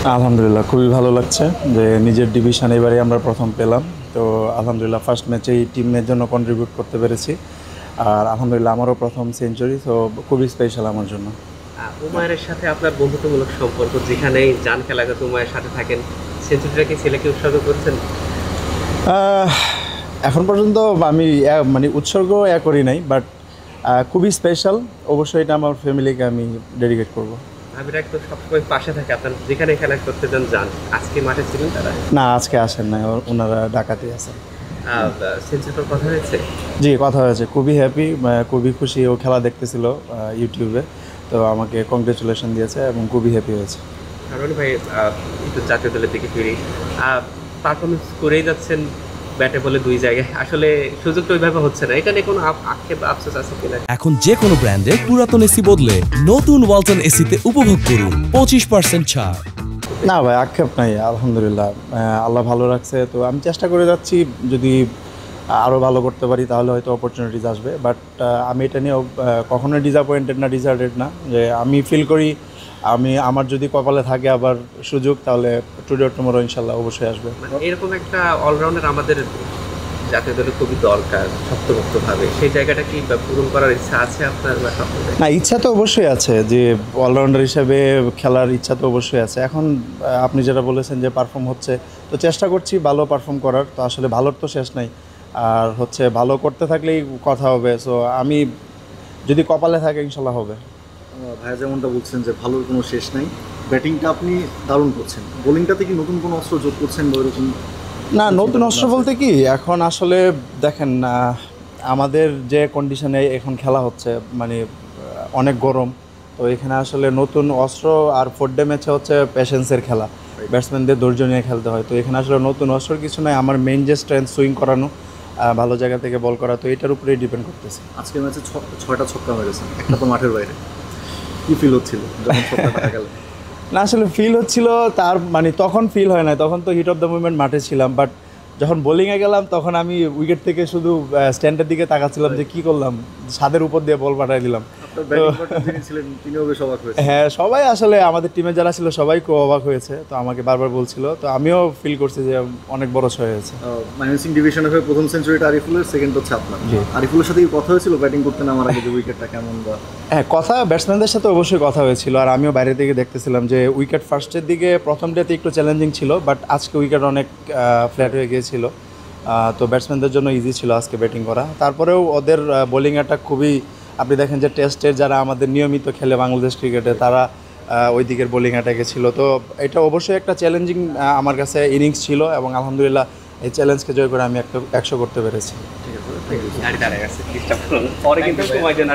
আলহামদুলিল্লাহ খুবই ভালো লাগছে যে নিজের ডিভিশন এবারে আমরা প্রথম পেলাম। তো আলহামদুলিল্লাহ ফার্স্ট ম্যাচেই টিমের জন্য কন্ট্রিবিউট করতে পেরেছি। আর আলহামদুলিল্লাহ আমারও প্রথম সেঞ্চুরি, তো খুবই স্পেশাল আমার জন্য। উমায়ের সাথে আপনার বন্ধুত্বমূলক সম্পর্ক, যেখানেই যান খেলা করতে উমায়ের সাথে থাকেন, সেঞ্চুরিটা কি ছেলেকে উৎসর্গ করছেন? আহ, এখন পর্যন্ত আমি মানে উৎসর্গ করি নাই, বাট খুবই স্পেশাল। অবশ্যই এটা আমার ফ্যামিলিকে আমি ডেডিকেট করব। আবিরা তো সবসময় পাশে থাকে, আপনার যেখানে খেলা করতে যান, আজকে মাঠে ছিলেন তারা? না, আজকে আসেন না, ওনারা ঢাকাতে আছেন। সেঞ্চুরির কথা হয়েছে? জি, কথা হয়েছে। খুবই হ্যাপি, খুবই খুশি। ও খেলা দেখতেছিল ইউটিউবে, তো আমাকে কংগ্রেচুলেশন দিয়েছে এবং খুবই হ্যাপি হয়েছে। কারণ ভাই একটু জাতীয় দলের দিকে ফিরি, পারফরমেন্স করেই যাচ্ছেন ব্যাটে বলে দুই জায়গায়, আসলে সুযোগটা ওইভাবে হচ্ছে না। এটা নিয়ে কোনো আক্ষেপ আফসোস আছে কিনা? এখন যে কোনো ব্র্যান্ডের পুরাতন এসি বদলে নতুন ওয়ালটন এসিতে উপভোগ করুন 25% ছাড়। না ভাই, আক্ষেপ নাই। আলহামদুলিল্লাহ আল্লাহ ভালো রাখছে, তো আমি চেষ্টা করে যাচ্ছি। যদি আরও ভালো করতে পারি তাহলে হয়তো অপরচুনিটিস আসবে, বাট আমি এটা নিয়ে কখনোই ডিসঅ্যাপয়েন্টেড না, ডিসার্টেড না। যে আমি ফিল করি আমার যদি কপালে থাকে আবার সুযোগ, তাহলে টুডে অর টুমরো ইনশাল্লাহ অবশ্যই আসবে। মানে এরকম একটা অলরাউন্ডার আমাদের জাতীয় দলে খুবই দরকার শক্তপোক্তভাবে, সেই জায়গাটা কি পূরণ করার ইচ্ছা আছে আপনার বা স্বপ্ন? না, ইচ্ছা তো অবশ্যই আছে, যে অলরাউন্ডার হিসেবে খেলার ইচ্ছা তো অবশ্যই আছে। এখন আপনি যেটা বলেছেন যে পারফর্ম হচ্ছে, তো চেষ্টা করছি ভালো পারফর্ম করার। তো আসলে ভালোর তো শেষ নাই, আর হচ্ছে ভালো করতে থাকলেই কথা হবে। সো আমি যদি কপালে থাকে ইনশাল্লাহ হবে। ভাইয়া যেমনটা বলছেন যে ভালোর কোনো শেষ নাই, ব্যাটিংটা আপনি দারুণ করছেন, বোলিংটাতে কি নতুন কোনো অস্ত্র যোগ করছেন বা ওইরকম? না, নতুন অস্ত্র বলতে কি, এখন আসলে দেখেন আমাদের যে কন্ডিশনে এখন খেলা হচ্ছে, মানে অনেক গরম। তো এখানে আসলে নতুন অস্ত্র আর 4 ডে ম্যাচে হচ্ছে পেশেন্সের খেলা, ব্যাটসম্যানদের ধৈর্য নিয়ে খেলতে হয়। তো এখানে আসলে নতুন অস্ত্র কিছু নয়, আমার মেইন যে স্ট্রেংথ সুইং করানো, ভালো জায়গা থেকে বল করা, তো এটার উপরেই ডিপেন্ড করতেছে। আজকের ম্যাচে 6টা ছক্কা মেরেছেন, একটা তো মাঠের বাইরে। কি ফিল হচ্ছিল যখন ছক্কাটা গেল? না, আসলে ফিল হচ্ছিল, তার মানে তখন ফিল হয় না, তখন তো হিট অফ দ্য মুভমেন্ট মাঠে ছিলাম। বাট যখন বোলিংয়ে গেলাম তখন আমি উইকেট থেকে শুধু স্ট্যান্ডের দিকে তাকাচ্ছিলাম যে কী করলাম, ছাদের উপর দিয়ে বল পাঠাই দিলাম। আপনার ব্যাটিং পার্টনার যিনি ছিলেন তিনিও বেশ অবাক হয়েছেন। হ্যাঁ, সবাই আসলে আমাদের টিমে যারা ছিল সবাই খুব অবাক হয়েছে, তো আমাকে বারবার বলছিল, তো আমিও ফিল করছি যে অনেক বড় ছয় হয়েছে। ময়মনসিংহ ডিভিশনের হয়ে প্রথম সেঞ্চুরিটা আরিফুলের, সেকেন্ড হচ্ছে আপনার। জি। আরিফুলের সাথে কি কথা হয়েছিল ব্যাটিং করতে নামার আগে যে উইকেটটা কেমন বা? হ্যাঁ, কথা ব্যাটসম্যানদের সাথে অবশ্যই কথা হয়েছিল, আর আমিও বাইরে থেকে দেখতেছিলাম যে উইকেট ফার্স্টের দিকে প্রথম ডেতে একটু চ্যালেঞ্জিং ছিল, বাট আজকে উইকেট অনেক ফ্ল্যাট হয়ে গিয়েছিল। তো ব্যাটসম্যানদের জন্য ইজি ছিল আজকে ব্যাটিং করা। তারপরেও ওদের বোলিং অ্যাটাক খুবই, আপনি দেখেন যে টেস্টের যারা আমাদের নিয়মিত খেলে বাংলাদেশ ক্রিকেটে, তারা ওই দিকের বোলিং অ্যাটাকে ছিল। তো এটা অবশ্যই একটা চ্যালেঞ্জিং আমার কাছে ইনিংস ছিল, এবং আলহামদুলিল্লাহ এই চ্যালেঞ্জকে জয় করে আমি 100 করতে পেরেছি। ঠিক আছে, থ্যাংক ইউ। গাড়ি দাঁড়ায় গেছে, ডিস্টার্ব করুন, পরে কিন্তু সময় দেন।